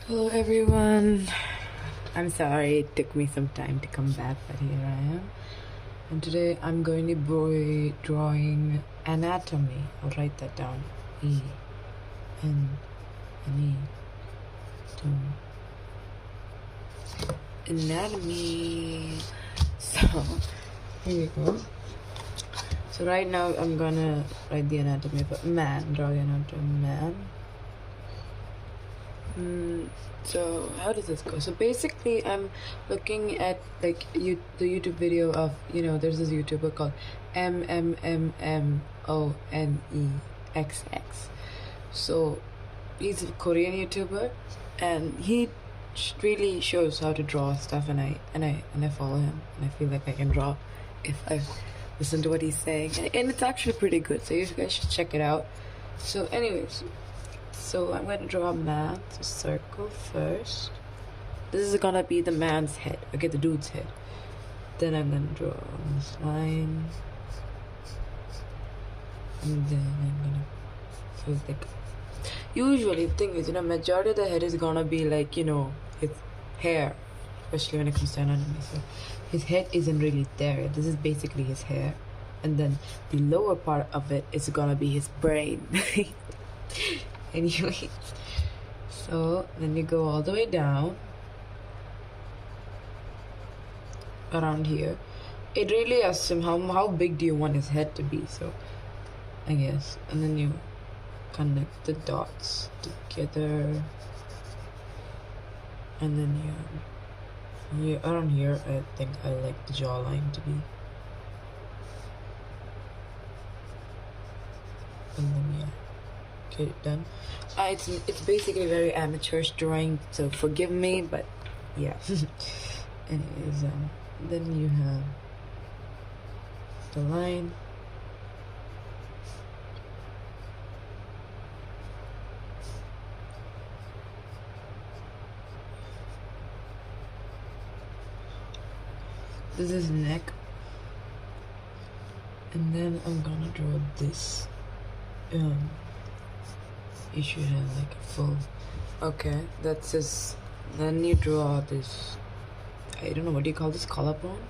Hello everyone. I'm sorry it took me some time to come back, but here I am. And today I'm going to be drawing anatomy. I'll write that down. E-N-M-E. Anatomy. So, here we go. So right now I'm gonna write the anatomy of a man. Draw the anatomy of a man. So how does this go? So basically I'm looking at the YouTube video of, there's this YouTuber called MMMMONEXX. So he's a Korean YouTuber and he really shows how to draw stuff, and I follow him, and I feel like I can draw if I listen to what he's saying, and it's actually pretty good, so you guys should check it out. So anyways, so I'm going to draw a man, so circle first. This is going to be the man's head, okay, the dude's head. Then I'm going to draw this line. And then I'm going to, so it's like, usually the thing is, majority of the head is going to be like, his hair, especially when it comes to anatomy. So his head isn't really there. This is basically his hair. And then the lower part of it is going to be his brain. Anyway, so then you go all the way down around here. It really asks him how big do you want his head to be, so I guess. And then you connect the dots together, and then you around here I think I like the jawline to be, and then get it done. It's basically very amateurish drawing, so forgive me, but yeah. Anyways, then you have the line. This is neck, and then I'm gonna draw this. You should have like a full. Okay, that's his. Then you draw this. I don't know, what do you call this? Collarbone?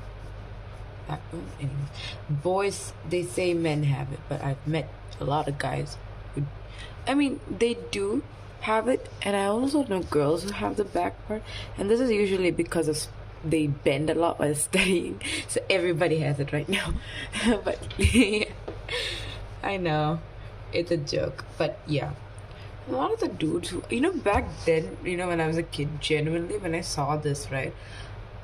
Backbone? Anyways, boys, they say men have it, but I've met a lot of guys who, they do have it, and I also know girls who have the back part, and this is usually because of they bend a lot while studying, so everybody has it right now. But I know it's a joke, but yeah. A lot of the dudes who, back then, when I was a kid, genuinely, when I saw this, right?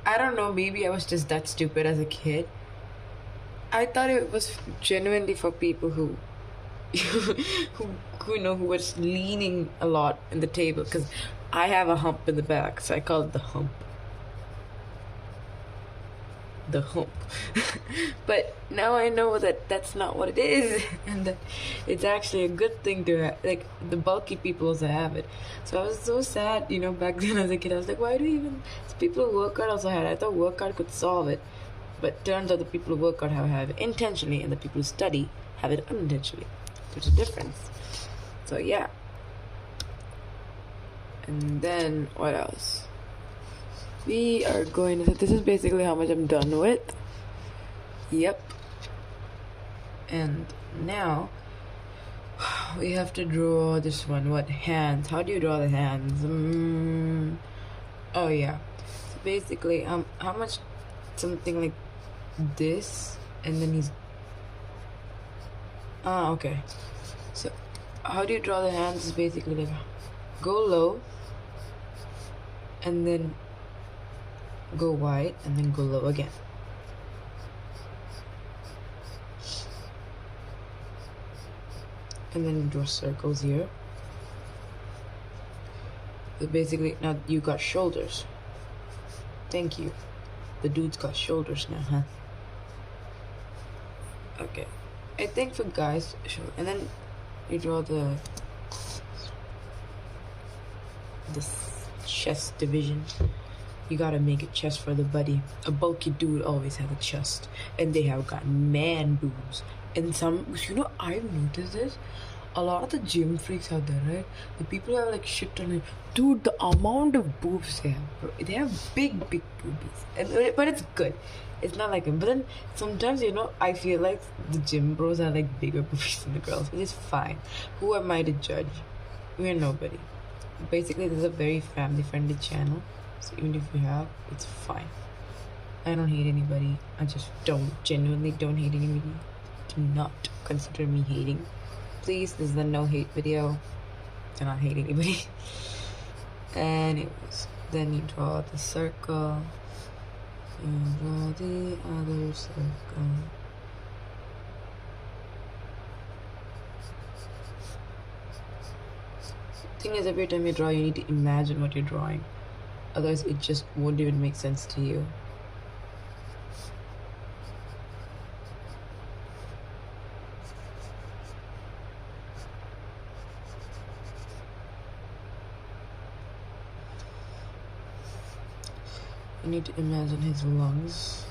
I don't know, maybe I was just that stupid as a kid. I thought it was genuinely for people who, who was leaning a lot in the table, because I have a hump in the back, so I call it the hump. The hump. But now I know that that's not what it is, and that it's actually a good thing to have. Like, the bulky people also have it. So I was so sad, back then as a kid. I was like, why do even people who work out also have it? I thought workout could solve it, but turns out the people who work out have it intentionally, and the people who study have it unintentionally. There's a difference. So yeah. And then what else? We are going to, this is basically how much I'm done with. Yep. And now we have to draw this one. What? Hands. How do you draw the hands? Oh yeah. So basically, how much? Something like this, and then he's. Okay. So how do you draw the hands? Is basically like go low, and then go wide, and then go low again. And then draw circles here. So basically, now you got shoulders. Thank you. The dude's got shoulders now, huh? Okay. I think for guys, and then you draw this chest division. You gotta make a chest for the buddy. A bulky dude always has a chest, and they have got man boobs. And some, I've noticed this. a lot of the gym freaks out there, right? The people who have like shit on it, dude. The amount of boobs they have, bro. They have big boobies, but it's good. It's not like, but then sometimes I feel like the gym bros have like bigger boobies than the girls, which is fine. Who am I to judge? We're nobody. Basically, this is a very family-friendly channel, so even if you have, it's fine. I don't hate anybody. I just genuinely don't hate anybody. Do not consider me hating. Please, this is a no hate video. Do not hate anybody. Anyways, then you draw the circle. And draw the other circle. Thing is, every time you draw, you need to imagine what you're drawing. Otherwise, it just won't even make sense to you. You need to imagine his lungs.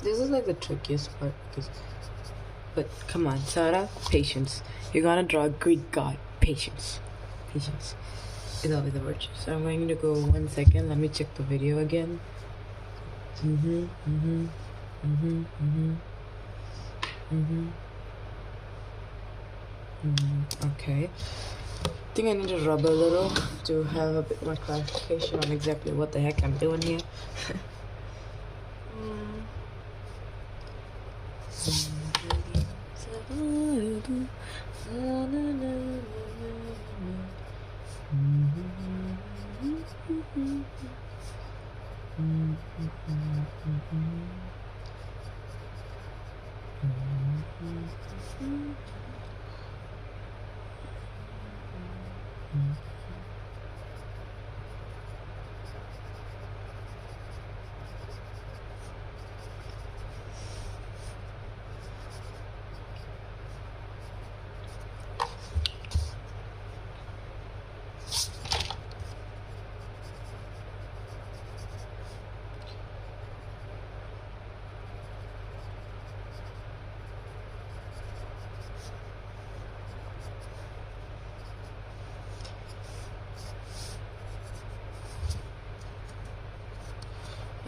This is like the trickiest part but come on, Sarah, patience. You're gonna draw a Greek god. Patience is always the virtue. So I'm going to go 1 second. Let me check the video again. Okay. I think I need to rub a little to have a bit more clarification on exactly what the heck I'm doing here.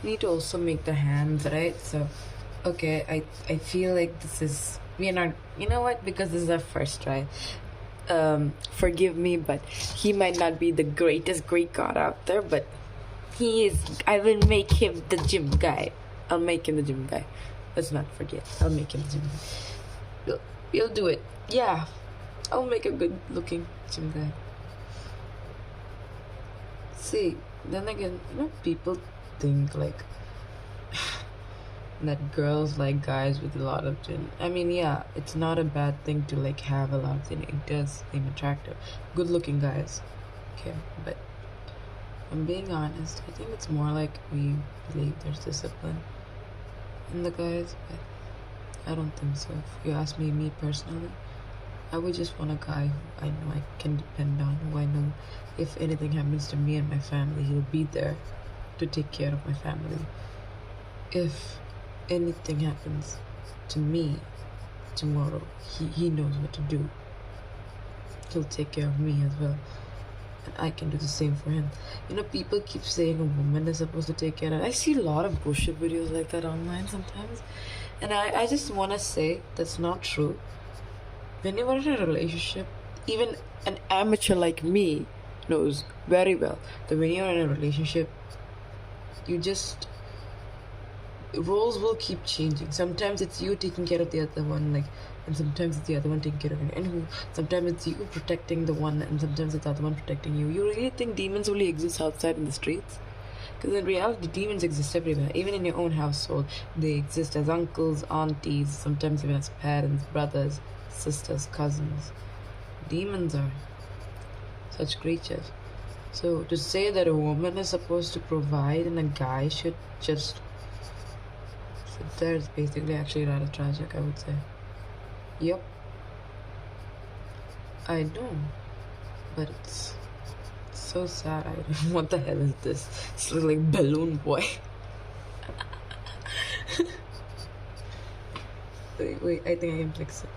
Need to also make the hands, right? So okay, I feel like this is, we are not, you know what, because this is our first try, forgive me, but he might not be the greatest Greek god out there, but he is. I will make him the gym guy. I'll make him the gym guy. Let's not forget, I'll make him the gym guy. You'll do it. Yeah, I'll make a good looking gym guy. See, then again, people think like that girls like guys with a lot of gin. I mean, yeah, it's not a bad thing to like have a lot of gin. It does seem attractive. Good looking guys. Okay, but I'm being honest, I think it's more like we believe there's discipline in the guys, but I don't think so. If you ask me personally, I would just want a guy who I know I can depend on, who I know if anything happens to me and my family, he'll be there to take care of my family. If anything happens to me tomorrow, he knows what to do. He'll take care of me as well. And I can do the same for him. People keep saying a woman is supposed to take care of. I see a lot of bullshit videos like that online sometimes. And I just want to say that's not true. When you're in a relationship, even an amateur like me knows very well that when you're in a relationship, You just roles will keep changing. Sometimes it's you taking care of the other one, like, and sometimes it's the other one taking care of you. And sometimes it's you protecting the one, and sometimes it's the other one protecting you. You really think demons only exist outside in the streets? Because in reality, demons exist everywhere. Even in your own household, they exist as uncles, aunties, sometimes even as parents, brothers, sisters, cousins. Demons are such creatures. So to say that a woman is supposed to provide and a guy should just sit there is basically actually rather tragic, I would say. Yep. I know. But it's so sad. What the hell is this? It's like Balloon Boy. wait, I think I can fix it.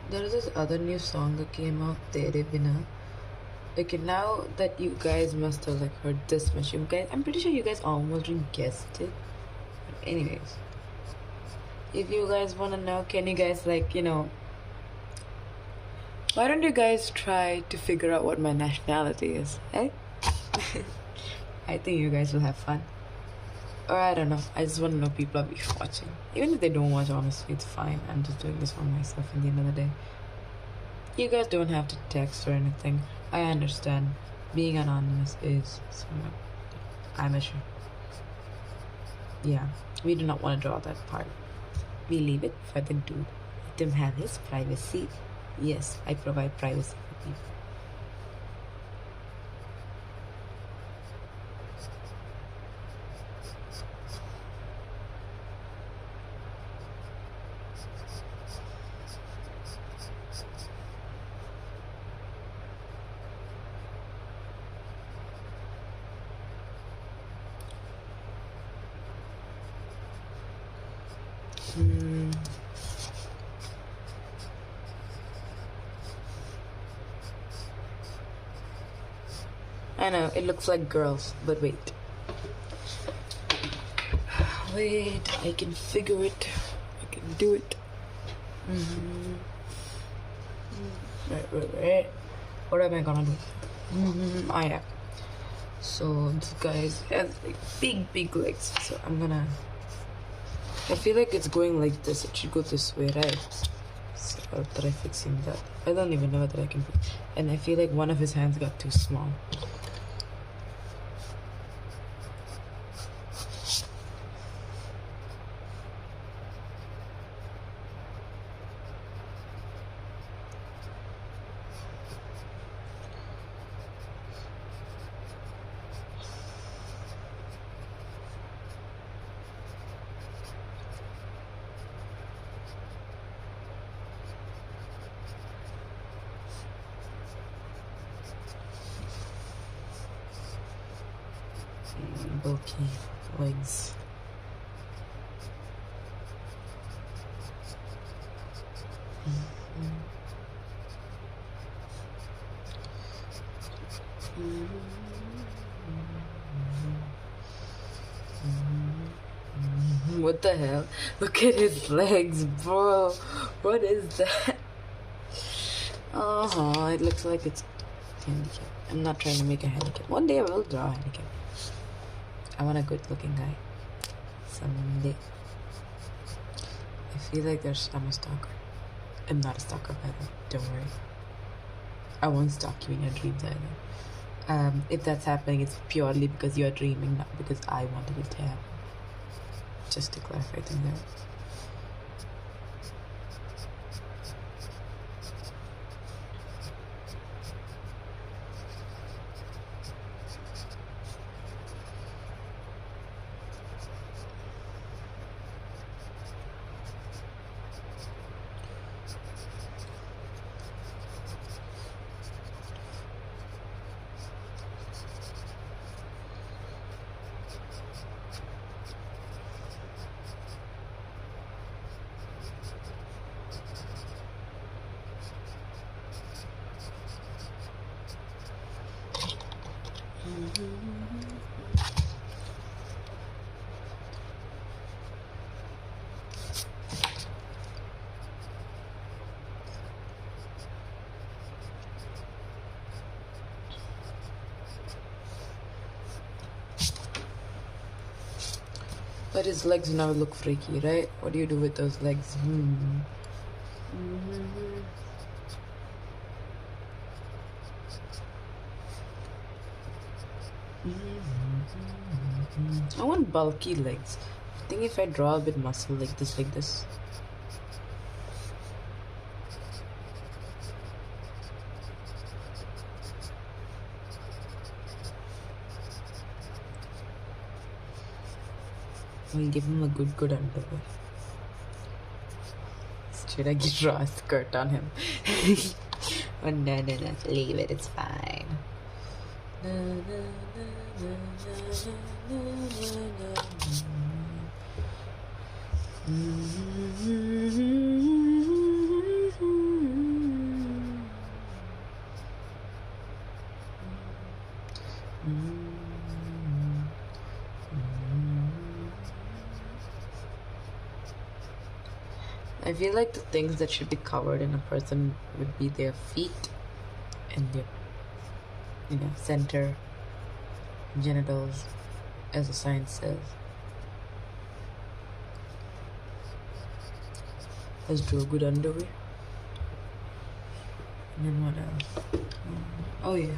There is this other new song that came out, Tere Bina. Okay, now that you guys must have like heard this much, you guys, I'm pretty sure you guys almost guessed it. But anyways, if you guys want to know, can you guys why don't you guys try to figure out what my nationality is, eh? I think you guys will have fun. Or I don't know. I just want to know people are watching. Even if they don't watch, honestly, it's fine. I'm just doing this for myself at the end of the day. You guys don't have to text or anything. I understand. Being anonymous is somewhat amateur. Yeah, we do not want to draw that part. We leave it for the dude. Let him have his privacy. Yes, I provide privacy for people. I know, it looks like girls, but wait. Wait, I can figure it. I can do it. Right. What am I gonna do? Yeah. So this guy has like big legs. So I feel like it's going like this. It should go this way, right? So I'll try fixing that. I don't even know whether I can. And I feel like one of his hands got too small. Bulky legs. What the hell? Look at his legs, bro. What is that? It looks like it's handicap. I'm not trying to make a handicap. One day I will draw a handicap. I want a good looking guy. Someday. I feel like I'm a stalker. I'm not a stalker, by the way. Don't worry. I won't stalk you in your dreams either. If that's happening, it's purely because you're dreaming, not because I wanted it to happen. Just to clarify things there. But his legs now look freaky, right? What do you do with those legs? I want bulky legs. I think if I draw a bit muscle like this. I'll give him a good underwear. Should I draw a skirt on him? Oh no, leave it, it's fine. I feel like the things that should be covered in a person would be their feet and their, center genitals, as the science says. Let's draw good underwear. And then what else? Oh yeah.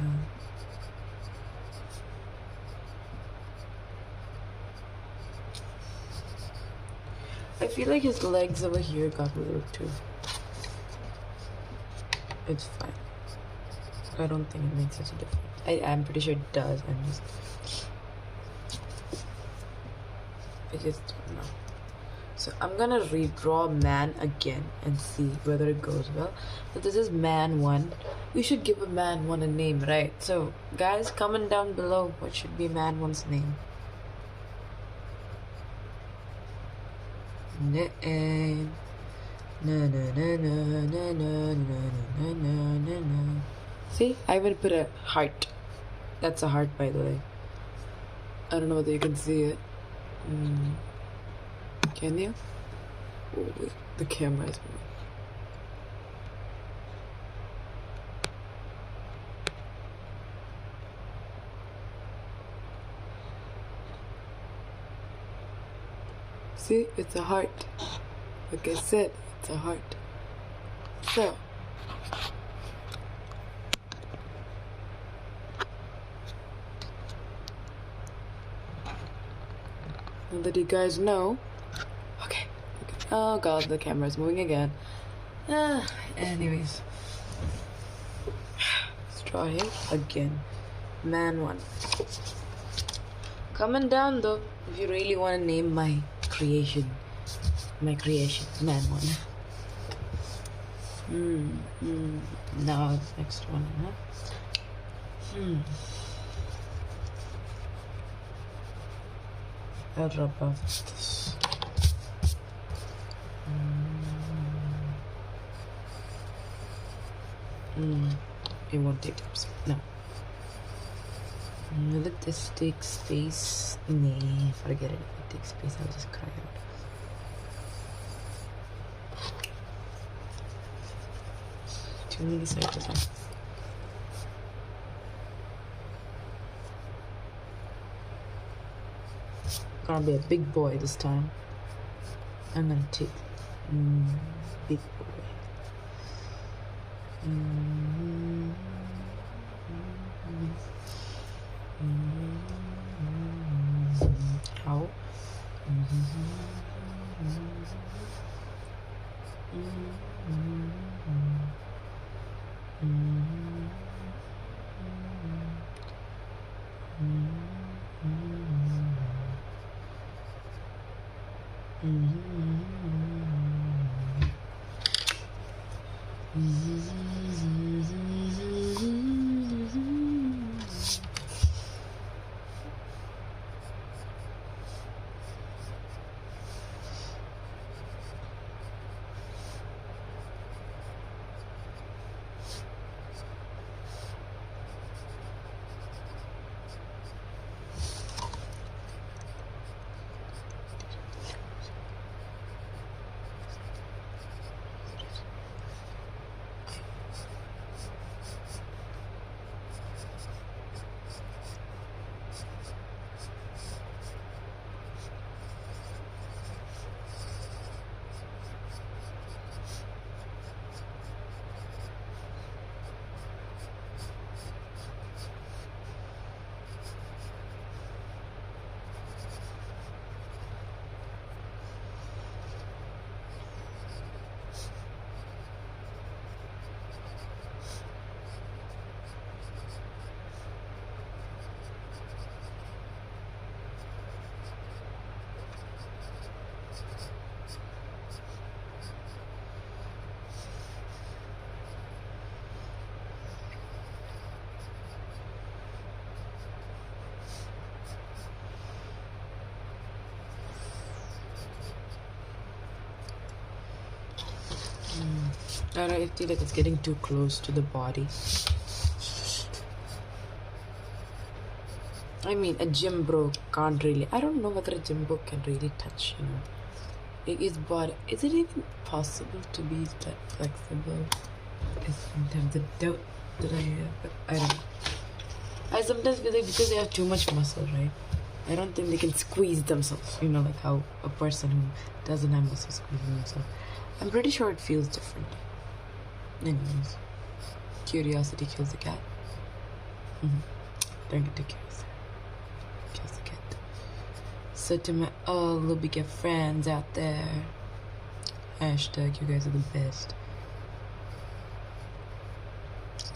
I feel like his legs over here got a little too. It's fine. I don't think it makes such a difference. I'm pretty sure it does. I just don't know. So I'm gonna redraw man again and see whether it goes well. But this is man 1. We should give a man 1 a name, right? So guys, comment down below what should be man 1's name. See, I even put a heart. That's a heart, by the way. I don't know whether you can see it. Can you? Oh, wait, the camera is moving. See, it's a heart. Like I said, it's a heart. So, now that you guys know. Okay. Oh god, the camera's moving again. Anyways. Let's draw him again. Man 1. Comment down though if you really want to name my creation, man 1. Now next one, I'll drop off this. It won't take up space. No. Let this take space. Nah, forget it. If it takes space, I'll just cry out. Too many circles. Gonna be a big boy this time. I'm gonna take big boy. How? I feel like it's getting too close to the body. I mean, a gym bro can't really. I don't know whether a gym bro can really touch, his body. Is it even possible to be that flexible? Is sometimes a doubt that I have, but I don't know. I sometimes feel like because they have too much muscle, right? I don't think they can squeeze themselves, like how a person who doesn't have muscle squeezes themselves. I'm pretty sure it feels different. Anyways, curiosity kills the cat. Don't get too curious. Kills the cat. So to my all Lubica friends out there, hashtag you guys are the best.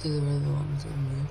These are the ones with me.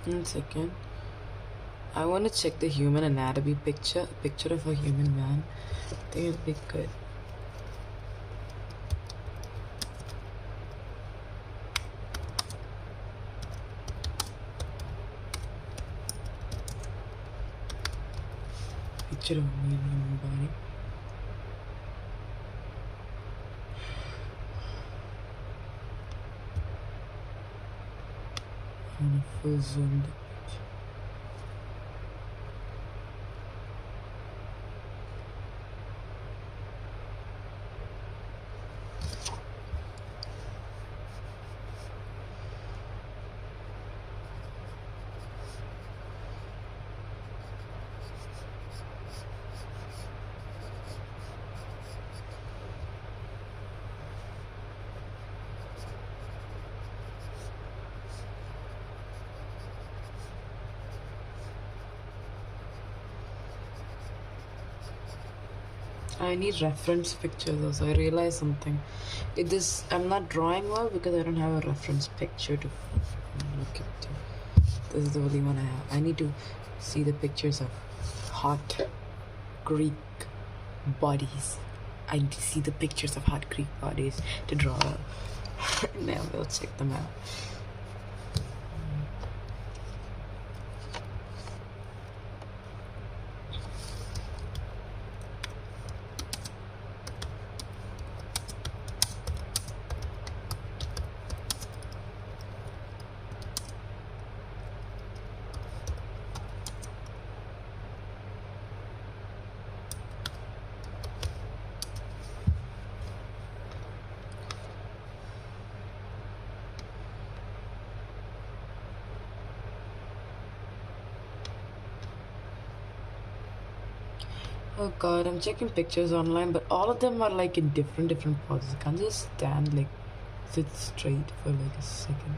One second. I want to check the human anatomy picture. A picture of a human man. I think it'd be good. Picture of a human body. On a full zoomed picture. I need reference pictures also. I realized something. I'm not drawing well because I don't have a reference picture to look at. This is the only one I have. I need to see the pictures of hot Greek bodies. I need to see the pictures of hot Greek bodies to draw. Now we'll check them out. Oh god, I'm checking pictures online, but all of them are like in different poses. I can't just stand like sit straight for like a second.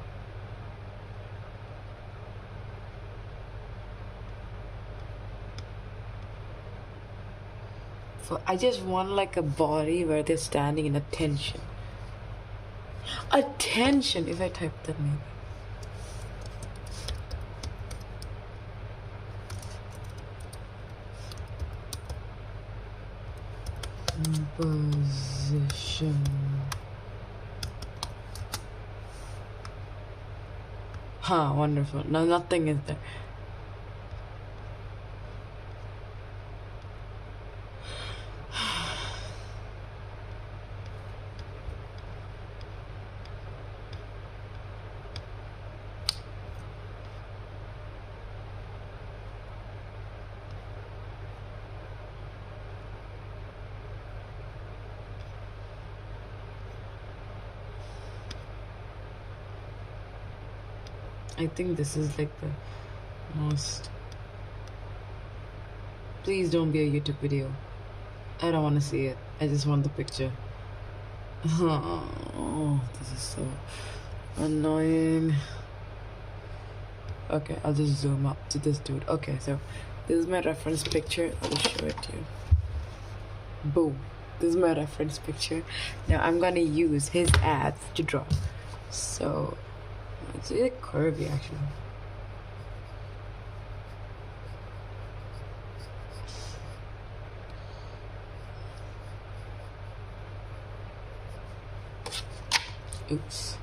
I just want like a body where they're standing in attention. Attention! If I type that maybe. Position. Huh, wonderful. No, nothing is there. I think this is like the most Please don't be a YouTube video. I don't want to see it. I just want the picture. Oh, this is so annoying. Okay, I'll just zoom up to this dude. Okay, so this is my reference picture. I'll show it to you. Boom. This is my reference picture. Now I'm gonna use his ads to draw. So it's really curvy actually. Oops.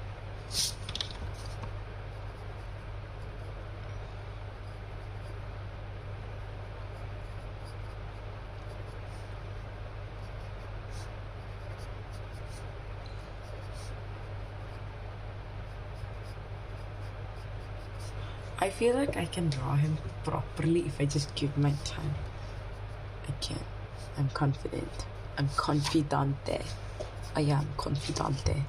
I feel like I can draw him properly if I just give my time. I can. I'm confident. I'm confidante. I am confidante.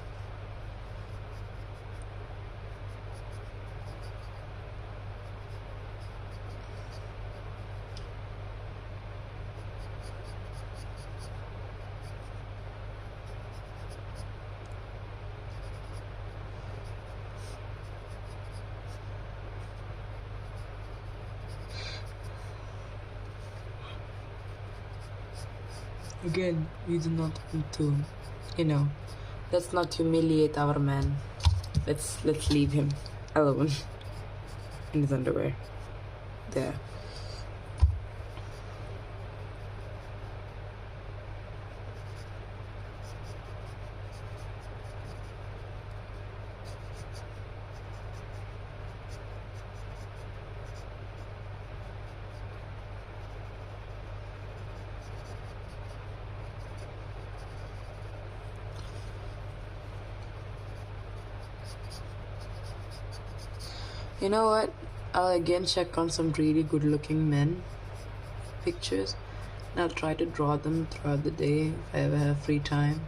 Again, we do not want to, let's not humiliate our man. Let's leave him alone in his underwear. There. You know what? I'll again check on some really good looking men pictures and I'll try to draw them throughout the day if I ever have free time.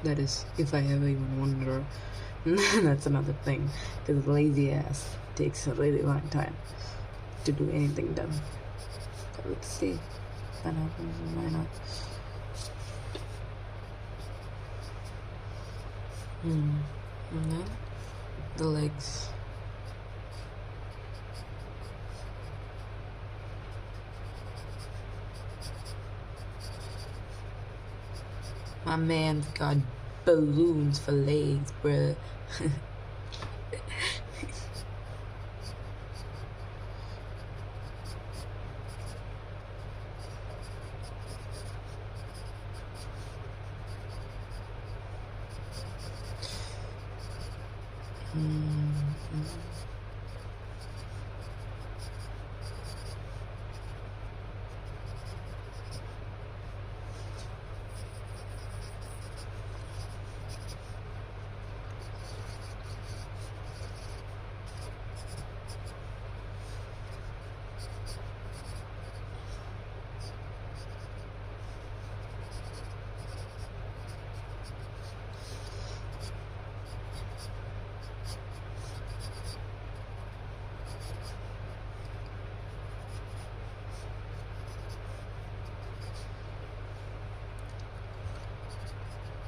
That is, if I ever even want to draw. That's another thing, because lazy ass takes a really long time to do anything done. But let's see if that happens and why not. And then the legs. My man's got balloons for legs, bruh.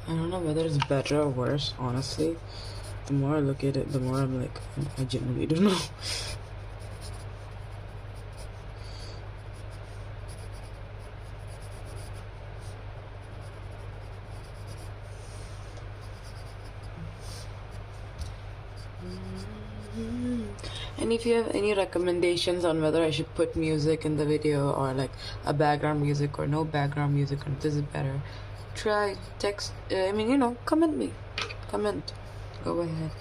I don't know whether it's better or worse, honestly. The more I look at it, the more I'm like, I genuinely don't know. And if you have any recommendations on whether I should put music in the video or like a background music or no background music or this is better, try text comment me. Comment. Go ahead.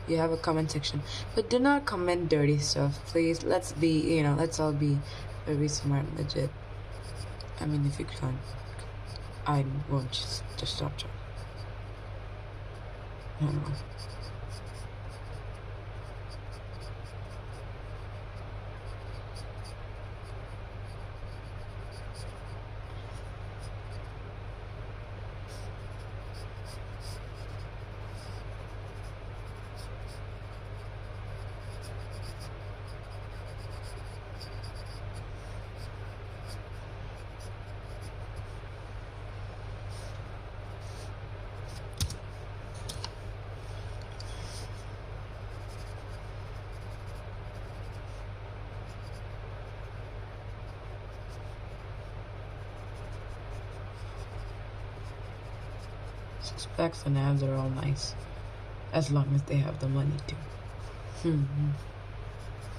You have a comment section. But do not comment dirty stuff, please. Let's be, let's all be very smart and legit. I mean, if you can't, I won't just stop trying. I don't know. six packs and abs are all nice, as long as they have the money to.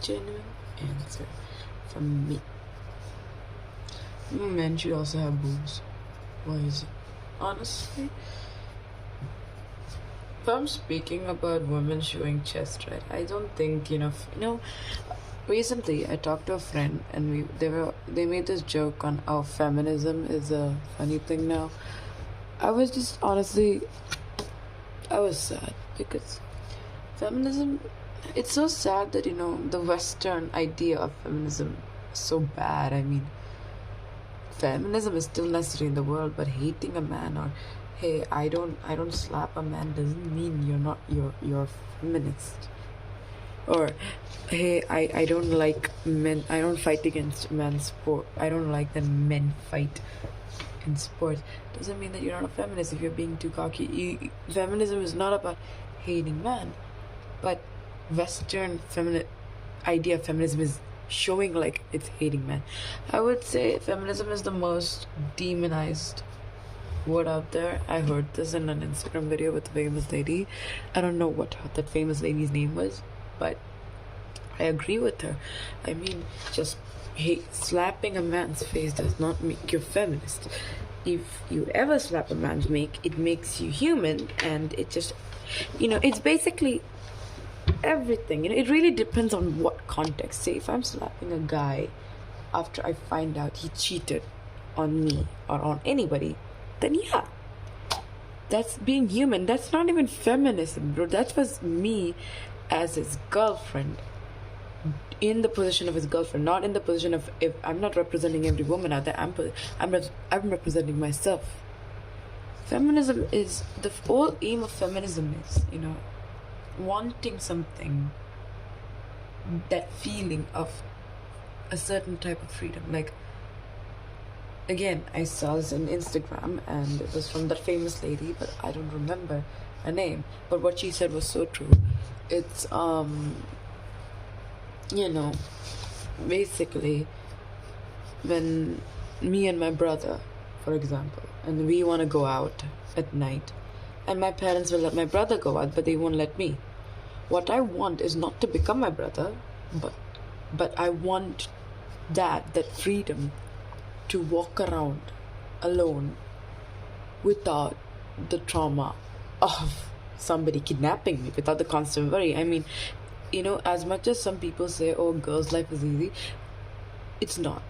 Genuine answer from me. Men should also have boobs. Why is it? Honestly, if I'm speaking about women showing chest, right? I don't think recently I talked to a friend and they made this joke on how feminism is a funny thing now. I was just honestly, I was sad because feminism, it's so sad that the Western idea of feminism is so bad. I mean, feminism is still necessary in the world, but hating a man or hey, I don't slap a man doesn't mean you're feminist. Or hey, I don't like men, I don't fight against men's sport, I don't like that men fight in sports, doesn't mean that you're not a feminist. If you're being too cocky, feminism is not about hating men, but Western feminine idea of feminism is showing like it's hating men. I would say feminism is the most demonized word out there. I heard this in an Instagram video with a famous lady. I don't know what that famous lady's name was, but I agree with her. I mean, just slapping a man's face does not make you feminist. If you ever slap a man's make, it makes you human, and it just, it's basically everything. It really depends on what context. Say, if I'm slapping a guy after I find out he cheated on me or on anybody, then yeah, that's being human. That's not even feminism, bro. That was me as his girlfriend, in the position of his girlfriend, not in the position of, if I'm not representing every woman out there, I'm representing myself. Feminism is, the whole aim of feminism is, wanting something, that feeling of a certain type of freedom. Like, again, I saw this on Instagram and it was from that famous lady, but I don't remember her name, but what she said was so true. It's basically, when me and my brother, for example, and we want to go out at night, and my parents will let my brother go out, but they won't let me. What I want is not to become my brother, but I want that freedom to walk around alone without the trauma of somebody kidnapping me, without the constant worry. I mean, as much as some people say, oh, girls' life is easy, it's not.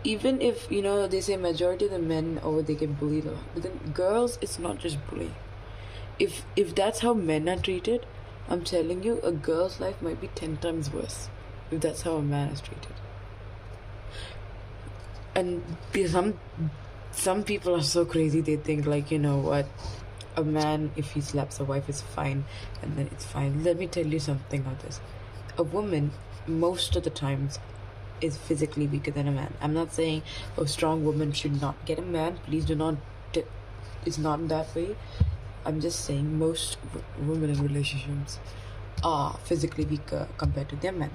Even if, they say majority of the men, they get bullied, but then girls, it's not just bullying. If that's how men are treated, I'm telling you, a girl's life might be 10 times worse if that's how a man is treated. And some people are so crazy, they think like, what, a man, if he slaps a wife, is fine, and then it's fine. Let me tell you something of this. A woman, most of the times, is physically weaker than a man. I'm not saying a strong woman should not get a man. Please do not. It's not that way. I'm just saying most women in relationships are physically weaker compared to their men.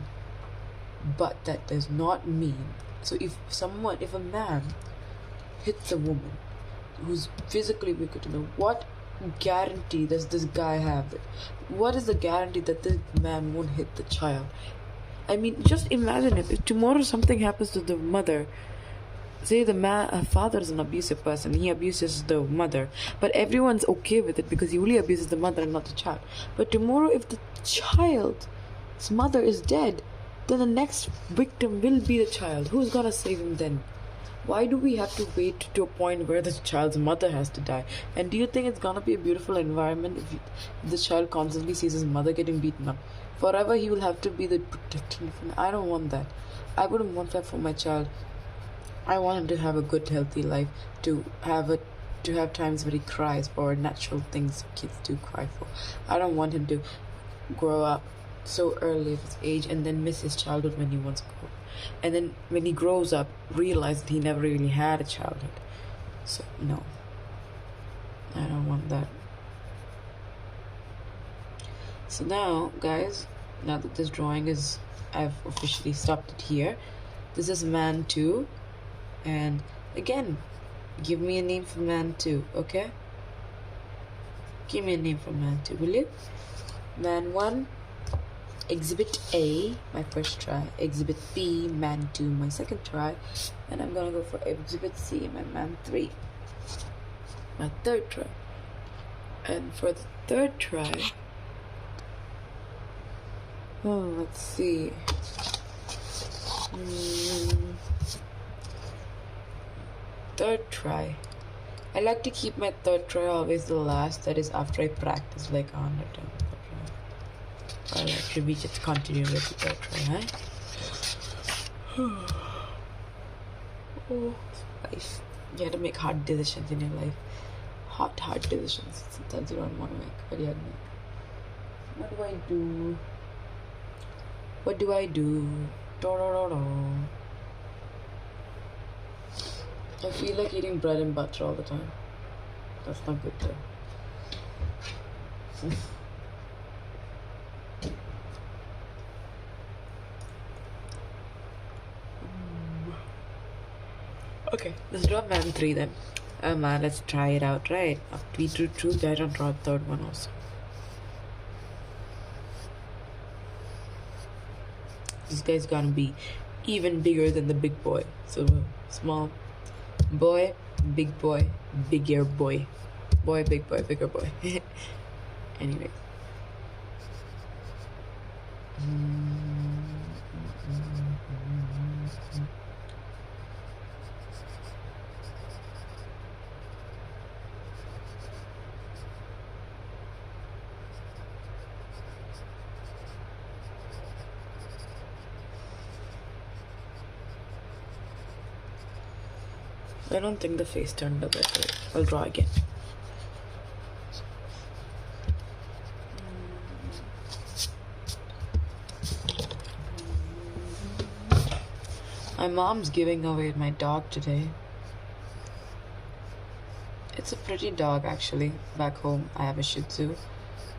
But that does not mean. So if a man hits a woman who's physically weaker to them, what guarantee does this guy have? What is the guarantee that this man won't hit the child? I mean, just imagine if tomorrow something happens to the mother. Say her father is an abusive person, he abuses the mother, but everyone's okay with it because he only abuses the mother and not the child. But tomorrow, if the child's mother is dead, then the next victim will be the child. Who's gonna save him then? Why do we have to wait to a point where the child's mother has to die? And do you think it's gonna be a beautiful environment if the child constantly sees his mother getting beaten up? Forever he will have to be the protection. I don't want that. I wouldn't want that for my child. I want him to have a good, healthy life, to have times where he cries for natural things kids do cry for. I don't want him to grow up so early at his age and then miss his childhood when he wants to grow. And then when he grows up, realize that he never really had a childhood. So, no. I don't want that. So now, guys, now that this drawing I've officially stopped it here. This is man 2. And again, give me a name for man 2, okay? Give me a name for man 2, will you? Man 1, Exhibit A, my first try. Exhibit B, man 2, my second try. And I'm gonna go for Exhibit C, my man 3, my third try. And for the third try, let's see. Third try. I like to keep my third try always the last. That is after I practice like 100 times. I like to be just continue with the third try, huh? Oh, life. You have to make hard decisions in your life. Hard decisions. Sometimes you don't want to make, but you have to make. What do I do? What do I do? I feel like eating bread and butter all the time. That's not good though. Okay, let's draw man 3 then. Man, let's try it out, right? After we do two, I don't draw a third one also. This guy's gonna be even bigger than the big boy. So small boy, big boy, bigger boy. Boy, big boy, bigger boy. Anyway. I don't think the face turned out that way. I'll draw again. My mom's giving away my dog today. It's a pretty dog actually. Back home I have a Shih Tzu.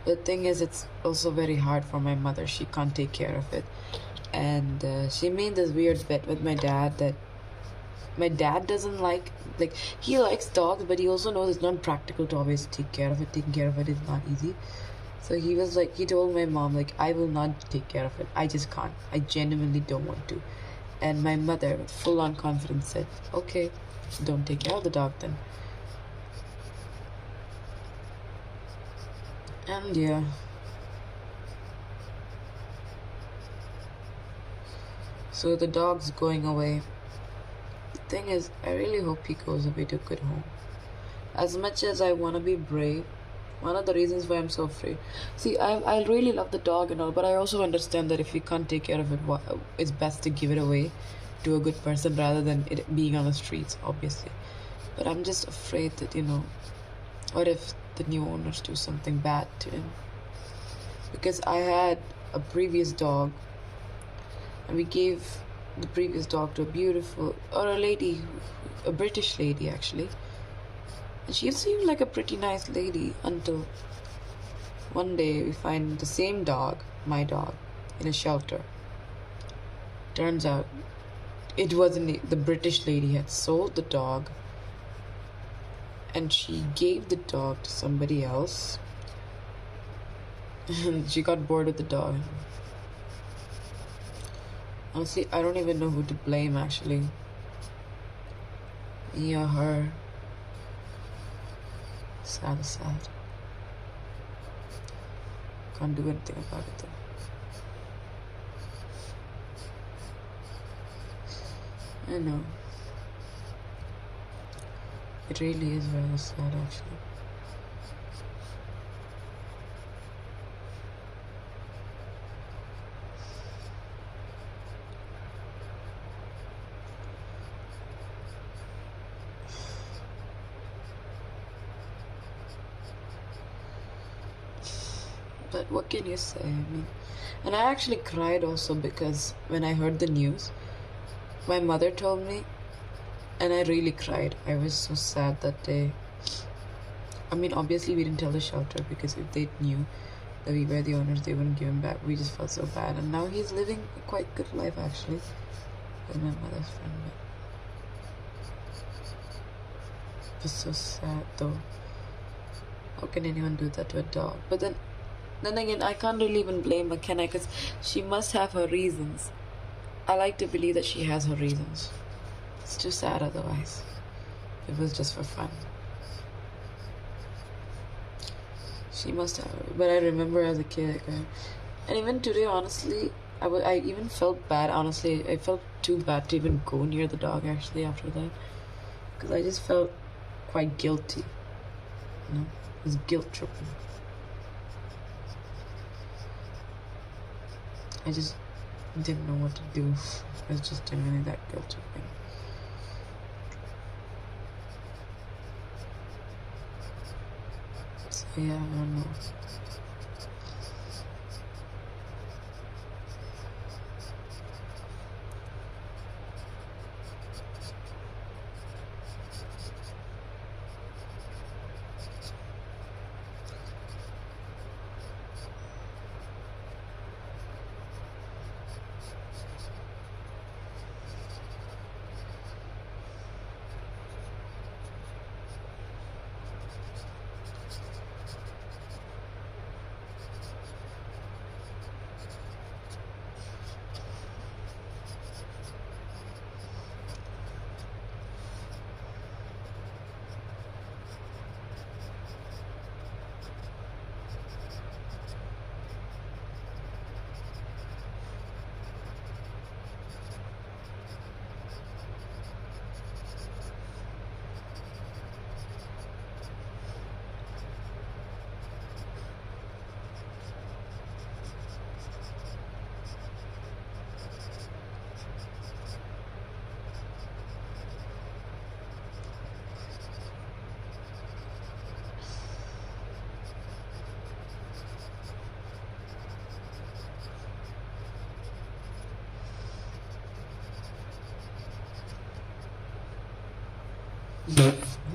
The thing is, it's also very hard for my mother. She can't take care of it. And she made this weird bet with my dad that my dad doesn't like he likes dogs, but he also knows it's not practical to always take care of it. Taking care of it is not easy. So he was like, he told my mom, like, I will not take care of it. I just can't. I genuinely don't want to. And my mother, with full-on confidence, said, okay, don't take care of the dog then. And yeah. So the dog's going away. The thing is, I really hope he goes away to a good home. As much as I want to be brave, one of the reasons why I'm so afraid. See, I really love the dog and all, but I also understand that if you can't take care of it, it's best to give it away to a good person rather than it being on the streets, obviously. But I'm just afraid that, what if the new owners do something bad to him? Because I had a previous dog, and we gave the previous dog to a British lady actually. And she seemed like a pretty nice lady until one day we find the same dog, my dog, in a shelter. Turns out it wasn't the British lady had sold the dog, and she gave the dog to somebody else. And she got bored with the dog. Honestly, I don't even know who to blame actually. Me or her. Sad. Can't do anything about it though. I know. It really is rather sad actually. But what can you say? I mean, and I actually cried also because when I heard the news, my mother told me, and I really cried. I was so sad that day. I mean, obviously we didn't tell the shelter because if they knew that we were the owners, they wouldn't give him back. We just felt so bad, and now he's living a quite good life actually with my mother's friend. But it was so sad though. How can anyone do that to a dog? But then again, I can't really even blame McKenna because she must have her reasons. I like to believe that she has her reasons. It's too sad otherwise. It was just for fun. She must have. But I remember as a kid, and even today, honestly, I even felt bad. Honestly, I felt too bad to even go near the dog actually after that, because I just felt quite guilty. You know, it was guilt tripping. I just didn't know what to do. It was just genuinely that guilt tripping. So yeah, I don't know.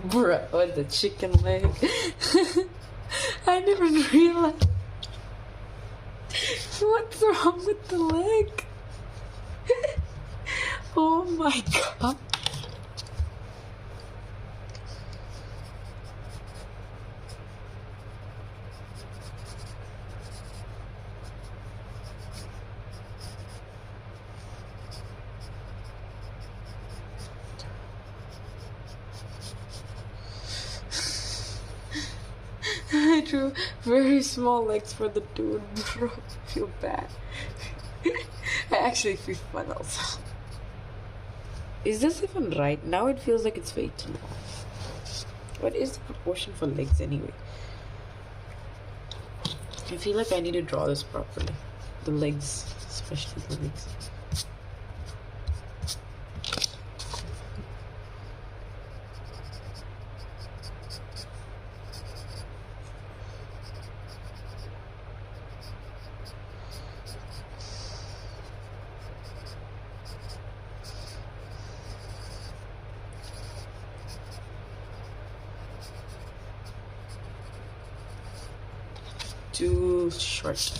Bruh, what the chicken leg? I didn't realize. What's wrong with the leg? Oh my god. I drew very small legs for the dude, bro. I feel bad. I actually feel fun also. Is this even right? Now it feels like it's way too long. What is the proportion for legs anyway? I feel like I need to draw this properly. The legs, especially the legs. Too short.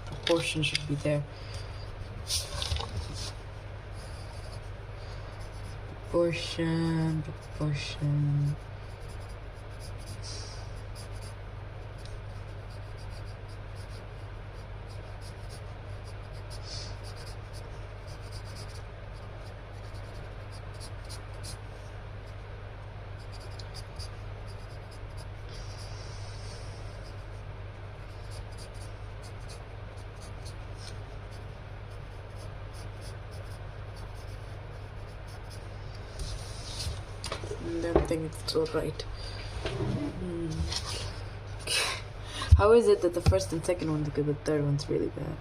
Proportion should be there. Proportion. I don't think it's still right. How is it that the first and second one's good, the third one's really bad?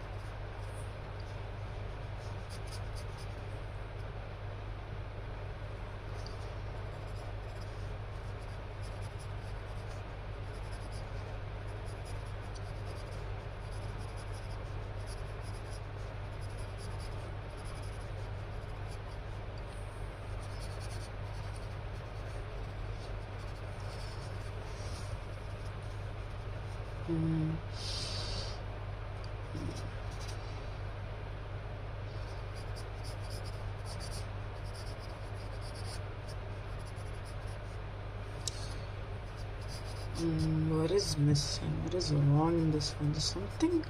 What is missing? What is wrong in this one? There's something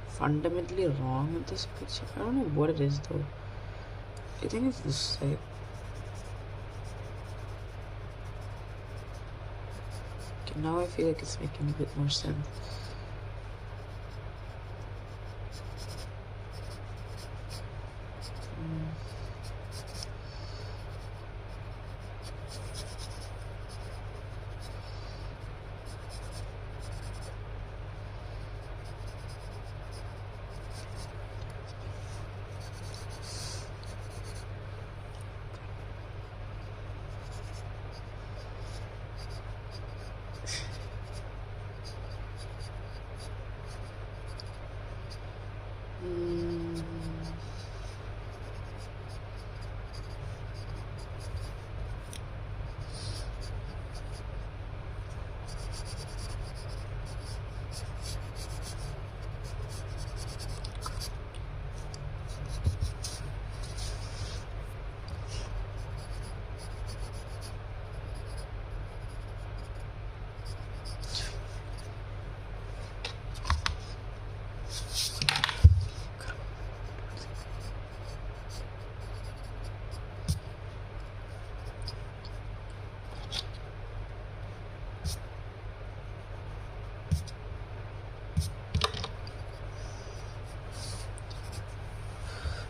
fundamentally wrong with this picture. I don't know what it is though. I think it's this side. Okay, now I feel like it's making a bit more sense.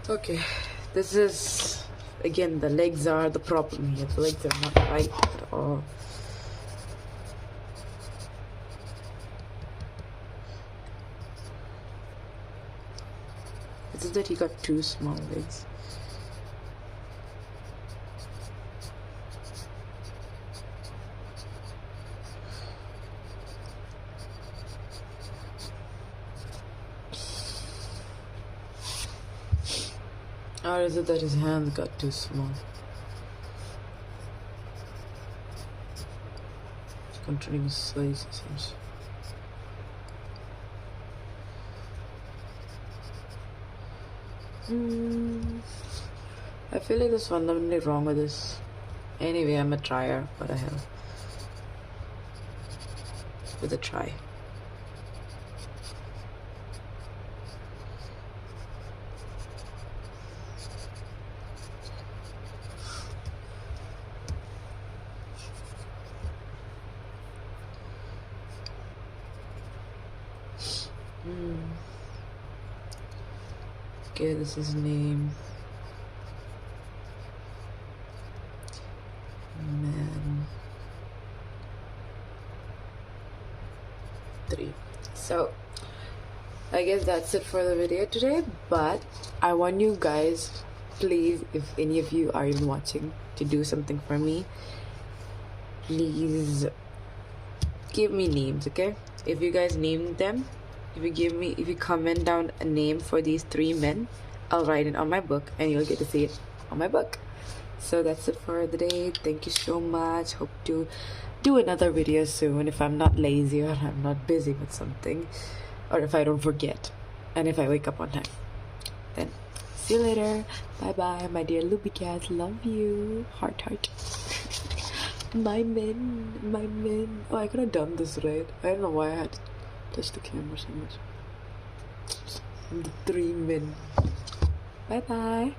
Okay, this is again, the legs are the problem here. The legs are not right at all. It's just that he got too small legs. Or is it that his hands got too small? He's controlling his size, it seems. I feel like there's fundamentally wrong with this. Anyway, I'm a trier. What the hell? With a try. Okay, this is name. Man. 3. So, I guess that's it for the video today. But I want you guys, please, if any of you are even watching, to do something for me. Please give me names, okay? If you guys name them, if you comment down a name for these 3 men, I'll write it on my book and you'll get to see it on my book. So that's it for the day. Thank you so much. Hope to do another video soon if I'm not lazy or I'm not busy with something, or if I don't forget and if I wake up on time. Then see you later. Bye bye, my dear Luby cats. Love you. Heart heart. My men. Oh, I could have done this right. I don't know why I had to touch the camera so much. The 3 men. Bye bye.